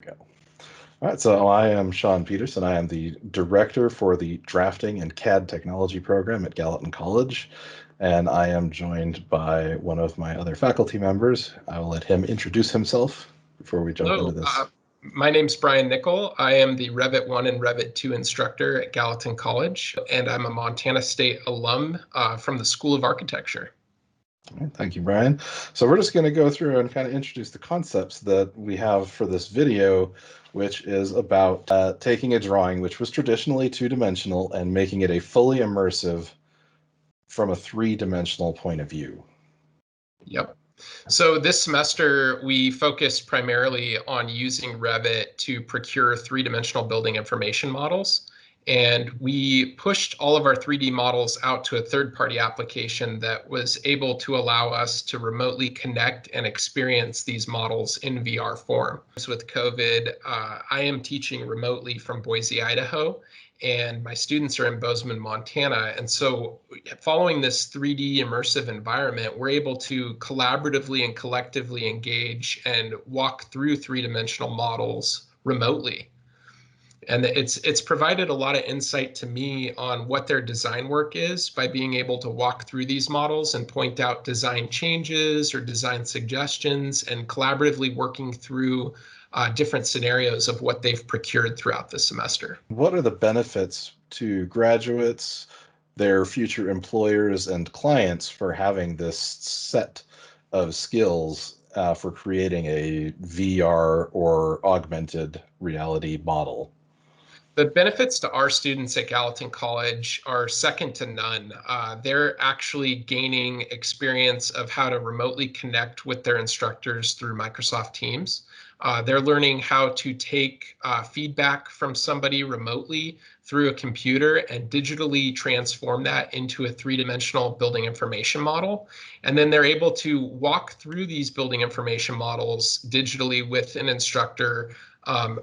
Go. All right, so I am Sean Peterson. I am the director for the Drafting and CAD Technology program at Gallatin College, and I am joined by one of my other faculty members. I will let him introduce himself before we jump into Hello, this. my name's Brian Nickel. I am the Revit 1 and Revit 2 instructor at Gallatin College, and I'm a Montana State alum from the School of Architecture. Thank you, Brian. So we're just going to go through and kind of introduce the concepts that we have for this video, which is about taking a drawing which was traditionally two-dimensional and making it a fully immersive from a three-dimensional point of view. Yep. So this semester, we focused primarily on using Revit to procure three-dimensional building information models. And we pushed all of our 3D models out to a third-party application that was able to allow us to remotely connect and experience these models in VR form. With COVID, I am teaching remotely from Boise, Idaho, and my students are in Bozeman, Montana. And so following this 3D immersive environment, we're able to collaboratively and collectively engage and walk through three-dimensional models remotely. And it's provided a lot of insight to me on what their design work is by being able to walk through these models and point out design changes or design suggestions and collaboratively working through different scenarios of what they've procured throughout the semester. What are the benefits to graduates, their future employers, and clients for having this set of skills for creating a VR or augmented reality model? The benefits to our students at Gallatin College are second to none. They're actually gaining experience of how to remotely connect with their instructors through Microsoft Teams. They're learning how to take feedback from somebody remotely through a computer and digitally transform that into a three-dimensional building information model. And then they're able to walk through these building information models digitally with an instructor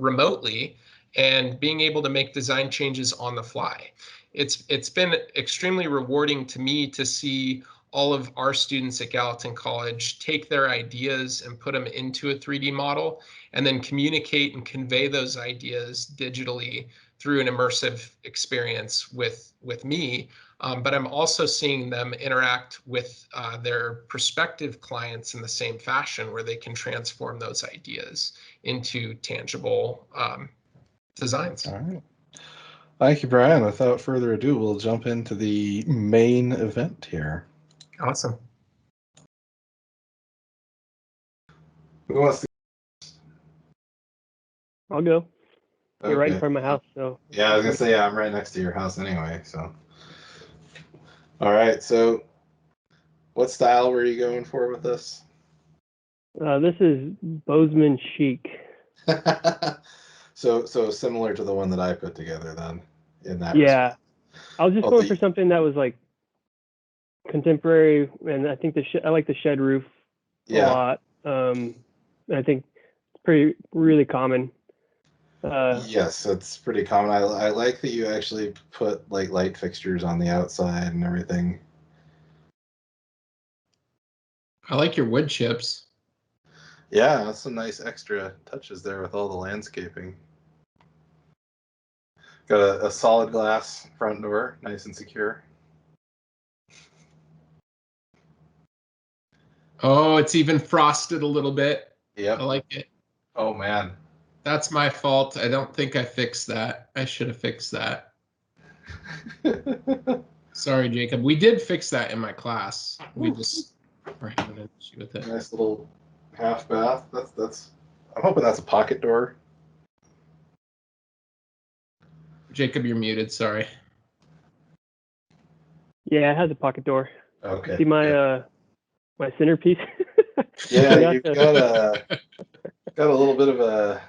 remotely, and being able to make design changes on the fly. It's been extremely rewarding to me to see all of our students at Gallatin College take their ideas and put them into a 3D model and then communicate and convey those ideas digitally through an immersive experience with me. But I'm also seeing them interact with their prospective clients in the same fashion, where they can transform those ideas into tangible designs. All right. Thank you, Brian. Without further ado, we'll jump into the main event here. Awesome. Who wants to? I'll go. You're right in Okay. front of my house, so. Yeah, I was gonna say, yeah, I'm right next to your house anyway, so. All right, so what style were you going for with this? This is Bozeman chic. So similar to the one that I put together then, in that Yeah, respect. I was just going for something that was like contemporary, and I think I like the shed roof a lot. I think it's really common. Yes, it's pretty common. I like that you actually put like light fixtures on the outside and everything. I like your wood chips. Yeah, that's some nice extra touches there with all the landscaping. Got a solid glass front door, nice and secure. Oh, it's even frosted a little bit. Yep. I like it. Oh, man. That's my fault. I don't think I fixed that. I should have fixed that. Sorry, Jacob. We did fix that in my class. We just were having an issue with it. Nice little half bath. That's. I'm hoping that's a pocket door. Jacob, you're muted. Sorry. Yeah, it has a pocket door. Okay. See my my centerpiece? Yeah, you've got a little bit of a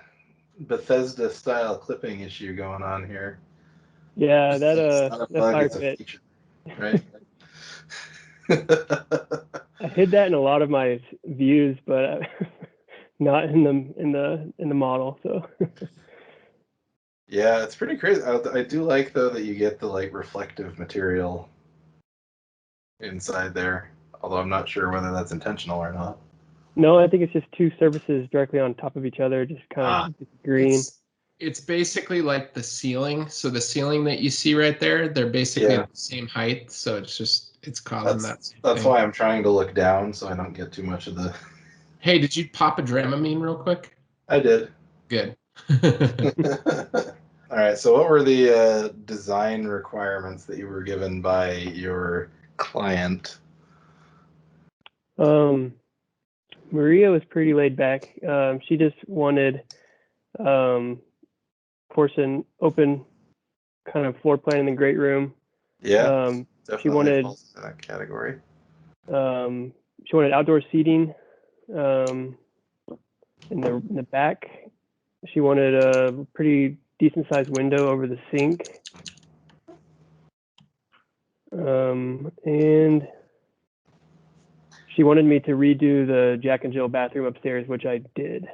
Bethesda style clipping issue going on here. Yeah, that fire pit. Right. I hid that in a lot of my views, but not in the model. So. Yeah, it's pretty crazy. I do like though that you get the like reflective material inside there, although I'm not sure whether that's intentional or not. No, I think it's just two surfaces directly on top of each other, just kind of green. It's basically like the ceiling. So the ceiling that you see right there, they're basically at the same height. So it's causing that. That's why I'm trying to look down so I don't get too much of the. Hey, did you pop a Dramamine real quick? I did. Good. All right. So, what were the design requirements that you were given by your client? Maria was pretty laid back. She just wanted, of course, an open kind of floor plan in the great room. Yeah, she wanted falls in that category. She wanted outdoor seating in the back. She wanted a pretty decent sized window over the sink. And she wanted me to redo the Jack and Jill bathroom upstairs, which I did.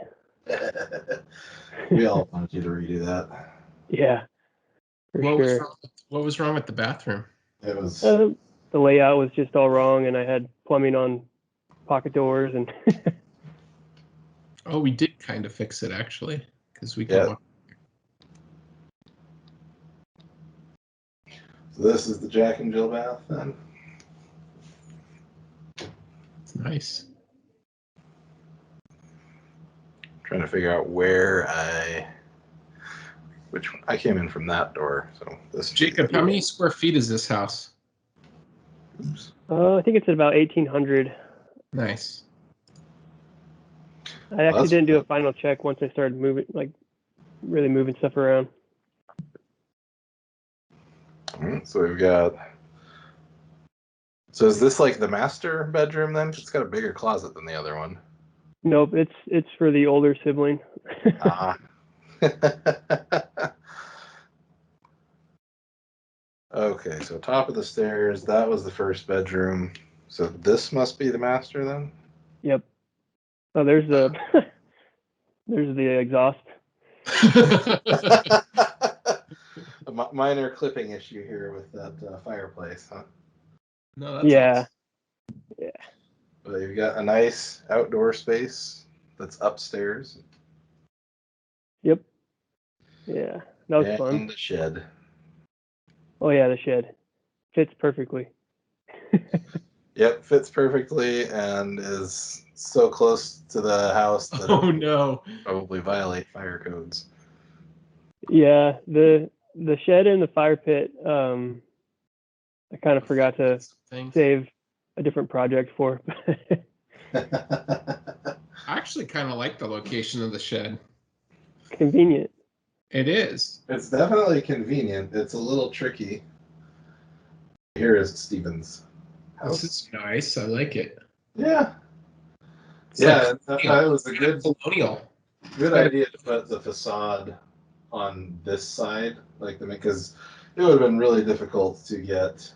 We all wanted you to redo that. Yeah, for sure. What was wrong with the bathroom? It was the layout was just all wrong, and I had plumbing on pocket doors and. Oh, we did kind of fix it actually, because we can. So this is the Jack and Jill bath then. It's nice. Trying to figure out where which one. I came in from that door. So this. Jacob, how many square feet is this house? Oops. I think it's at about 1,800. Nice. I actually didn't do a final check once I started really moving stuff around. All right, so we've got. So is this like the master bedroom then? It's got a bigger closet than the other one. Nope, it's for the older sibling. Okay, so top of the stairs, that was the first bedroom. So this must be the master then? Yep. Oh, there's the there's the exhaust. A minor clipping issue here with that fireplace, huh? No, that's awesome. Yeah. But you've got a nice outdoor space that's upstairs. Yep. Yeah, that was fun. And the shed. Oh yeah, the shed fits perfectly. Yep, fits perfectly and is so close to the house that it no, probably violate fire codes. Yeah, the shed and the fire pit. I kind of forgot to save a different project for. I actually kind of like the location of the shed. Convenient. It is. It's definitely convenient. It's a little tricky. Here is Steven's house. This is nice. I like it. Yeah. It's it was a good colonial. Good idea to put the facade on this side, because it would have been really difficult to get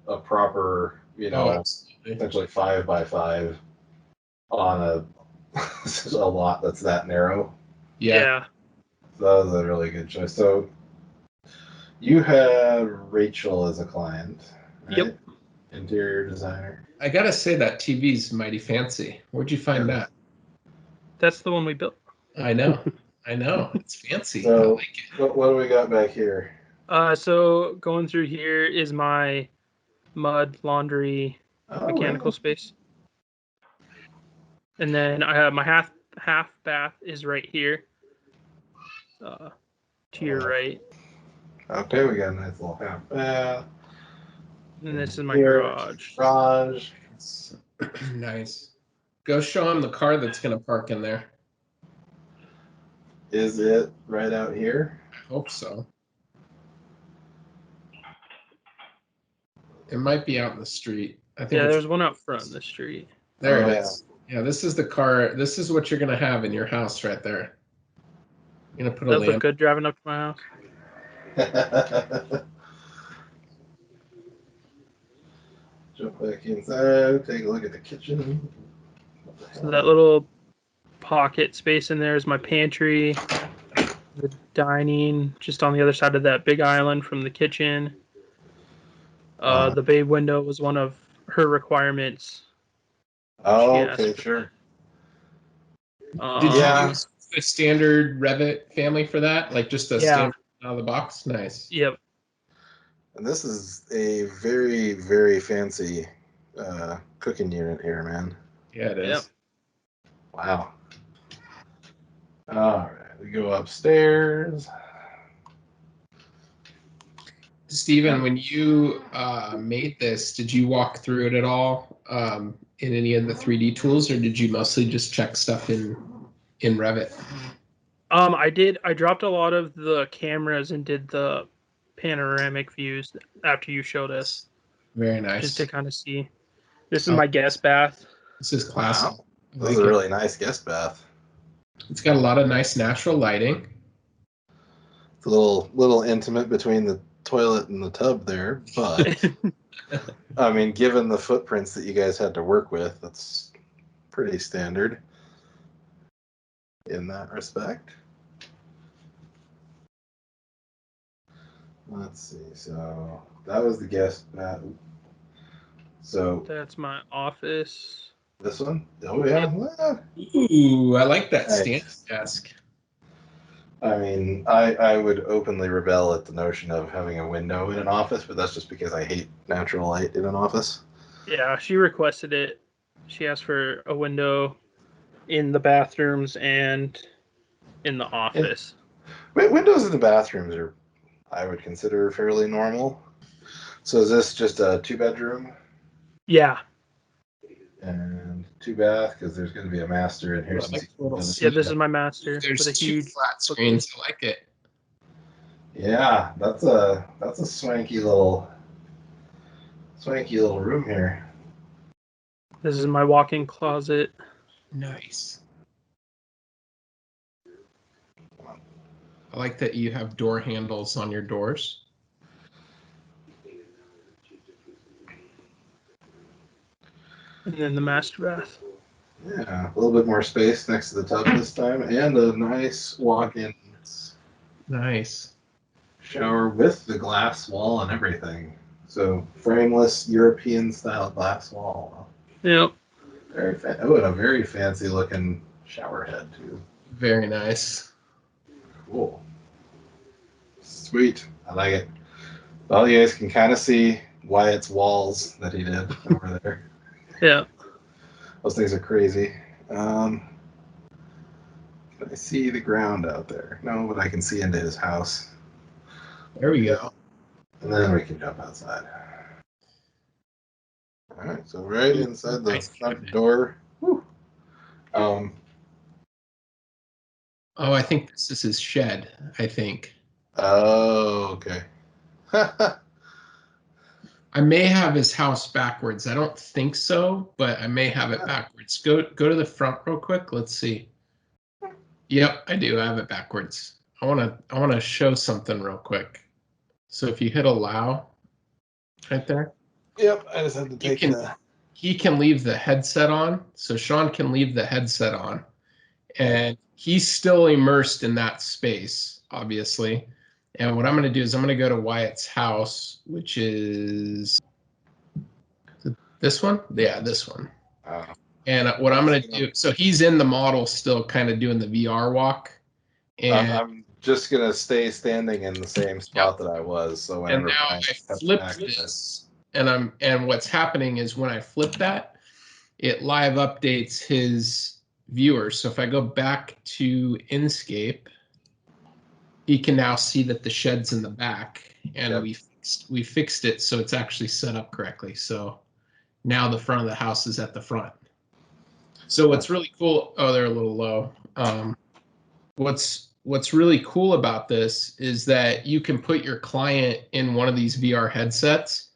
a proper, essentially 5x5 on a lot that's that narrow. Yeah. So that was a really good choice. So you had Rachel as a client, right? Yep. Interior designer. I gotta say that TV's mighty fancy. Where'd you find that? That's the one we built. I know. It's fancy. So, I like it. What do we got back here? So going through here is my mud laundry mechanical space. And then I have my half bath is right here. To your right. Okay, we got a nice little half bath. And this is my garage. Nice. Go show him the car that's going to park in there. Is it right out here? I hope so. It might be out in the street. I think. Yeah, there's one out front in the street. There it is. Yeah, this is the car. This is what you're going to have in your house right there. You're going to put Does that look good driving up to my house? Jump back inside, take a look at the kitchen. So that little pocket space in there is my pantry, the dining, just on the other side of that big island from the kitchen. The bay window was one of her requirements. Oh, okay, sure. Did Yeah. you use a standard Revit family for that? Like just a Yeah. standard out of the box? Nice. Yep. And this is a very, very fancy cooking unit here, man. Yeah, it is. Yep. Wow. All right, we go upstairs. Steven, when you made this, did you walk through it at all in any of the 3D tools, or did you mostly just check stuff in Revit? I did. I dropped a lot of the cameras and did the panoramic views after you showed us, Very just nice. to kind of see. This is Oh. my guest bath. This is classic. Wow. I This like is a it. really nice guest bath. It's got a lot of nice natural lighting. It's a little intimate between the toilet and the tub there, but I mean, given the footprints that you guys had to work with, that's pretty standard in that respect. Let's see. So that was the guest bath. So That's my office. this one? Oh yeah. Well, Ooh, I like that Nice. stand desk. I mean, I would openly rebel at the notion of having a window in an office, but that's just because I hate natural light in an office. Yeah, she requested it. She asked for a window in the bathrooms and in the office. Windows in the bathrooms are, I would consider, fairly normal. So is this just a 2-bedroom Yeah. and 2-bath? Because there's going to be a master in here. I Since like the little Yeah, this is my master There's with a 2 huge flat screens. I like it. Yeah, that's a swanky little room here. This is my walk-in closet. Nice. I like that you have door handles on your doors. And then the master bath. Yeah, a little bit more space next to the tub this time, and a nice walk-in Nice. shower with the glass wall and everything. So frameless European style glass wall. Yep. Very and a very fancy looking shower head too. Very nice. Cool. Sweet. I like it. Well, you guys can kind of see Wyatt's walls that he did over there. Yeah. Those things are crazy. Can I see the ground out there? No, but I can see into his house. There we go. And then we can jump outside. All right, so right inside the Nice front cabinet. door. Whew. Oh, I think this is his shed, I think. Oh, okay. I may have his house backwards. I don't think so, but I may have it backwards. Go to the front real quick. Let's see. Yep, I do. I have it backwards. I want to show something real quick. So if you hit allow right there, Yep, I just had to take he can leave the headset on. So Sean can leave the headset on. And he's still immersed in that space, obviously. And what I'm going to do is I'm going to go to Wyatt's house, which is this one. Yeah, this one. And what I'm going to do, so he's in the model still kind of doing the VR walk. And, I'm just going to stay standing in the same spot that I was. So and whenever now I flipped this. And what's happening is when I flip that, it live updates his viewer. So if I go back to Inkscape, he can now see that the shed's in the back, and we fixed it so it's actually set up correctly. So now the front of the house is at the front. So what's really cool? Oh, they're a little low. What's really cool about this is that you can put your client in one of these VR headsets,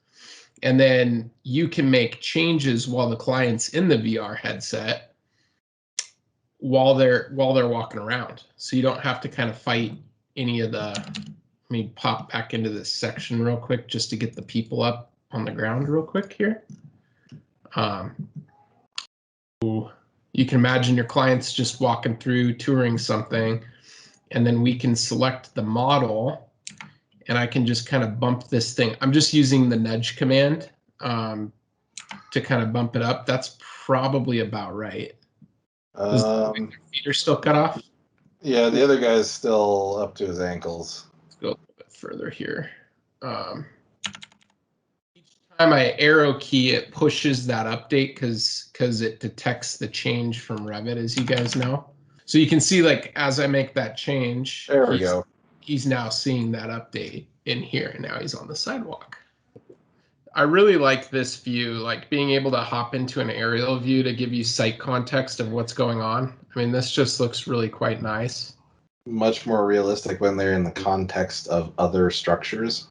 and then you can make changes while the client's in the VR headset while they're walking around. So you don't have to kind of fight any of the. Let me pop back into this section real quick just to get the people up on the ground real quick here. You can imagine your clients just walking through, touring something, and then we can select the model, and I can just kind of bump this thing. I'm just using the nudge command to kind of bump it up. That's probably about right. Feet are still cut off. Yeah, the other guy's still up to his ankles. Let's go a little bit further here. Each time I arrow key, it pushes that update because it detects the change from Revit, as you guys know. So you can see, like, as I make that change, There we go. He's now seeing that update in here, and now he's on the sidewalk. I really like this view, like being able to hop into an aerial view to give you site context of what's going on. I mean, this just looks really quite nice. Much more realistic when they're in the context of other structures.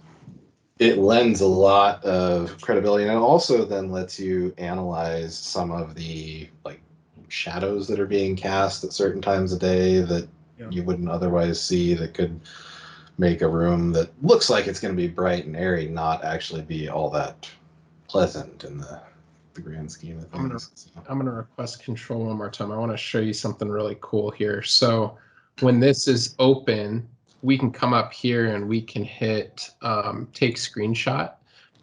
It lends a lot of credibility, and it also then lets you analyze some of the like shadows that are being cast at certain times of day that you wouldn't otherwise see, that could make a room that looks like it's going to be bright and airy not actually be all that pleasant in the grand scheme of things. I'm gonna request control one more time. I want to show you something really cool here. So when this is open, we can come up here and we can hit take screenshot,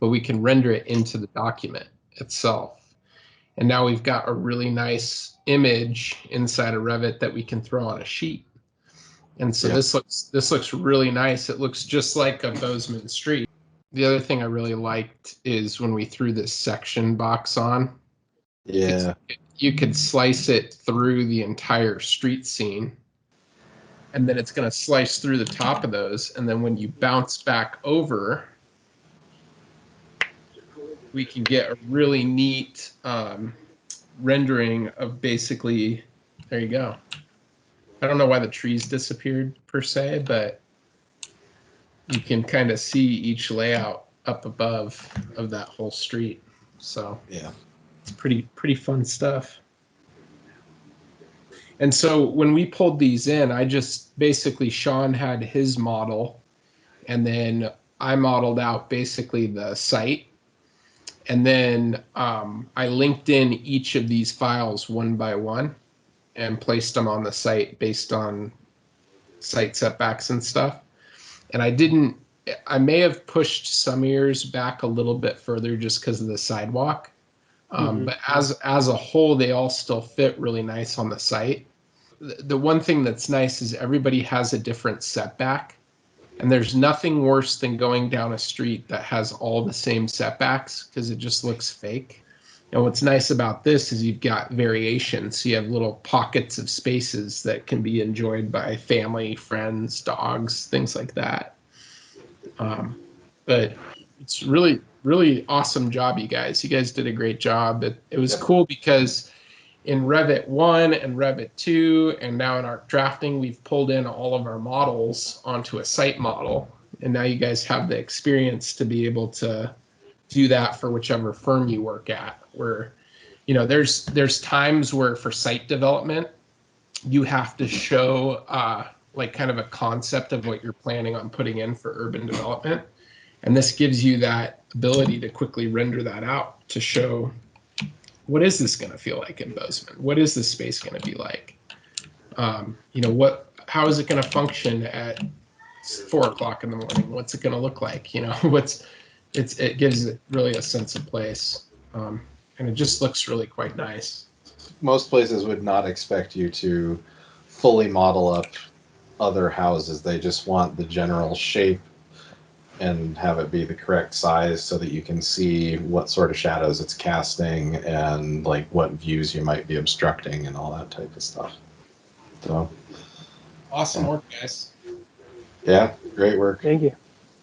but we can render it into the document itself. And now we've got a really nice image inside of Revit that we can throw on a sheet. And so this looks really nice. It looks just like a Bozeman street. The other thing I really liked is when we threw this section box on. Yeah. You could slice it through the entire street scene, and then it's going to slice through the top of those. And then when you bounce back over, we can get a really neat rendering of basically, there you go. I don't know why the trees disappeared per se, but you can kind of see each layout up above of that whole street. So yeah, it's pretty fun stuff. And so when we pulled these in, I just basically, Sean had his model, and then I modeled out basically the site. And then I linked in each of these files one by one and placed them on the site based on site setbacks and stuff. And I may have pushed some ears back a little bit further just because of the sidewalk. But as a whole, they all still fit really nice on the site. The one thing that's nice is everybody has a different setback, and there's nothing worse than going down a street that has all the same setbacks because it just looks fake. And what's nice about this is you've got variation. So you have little pockets of spaces that can be enjoyed by family, friends, dogs, things like that. But it's really, really awesome job, you guys. You guys did a great job. It was cool because in Revit 1 and Revit 2, and now in our drafting, we've pulled in all of our models onto a site model. And now you guys have the experience to be able to do that for whichever firm you work at. Where, you know, there's times where for site development, you have to show like kind of a concept of what you're planning on putting in for urban development. And this gives you that ability to quickly render that out to show, what is this going to feel like in Bozeman? What is this space going to be like? You know, how is it going to function at 4 o'clock in the morning? What's it going to look like? You know, it gives it really a sense of place. And it just looks really quite nice. Most places would not expect you to fully model up other houses. They just want the general shape and have it be the correct size so that you can see what sort of shadows it's casting and like what views you might be obstructing and all that type of stuff. So awesome work, guys. Yeah, great work. Thank you.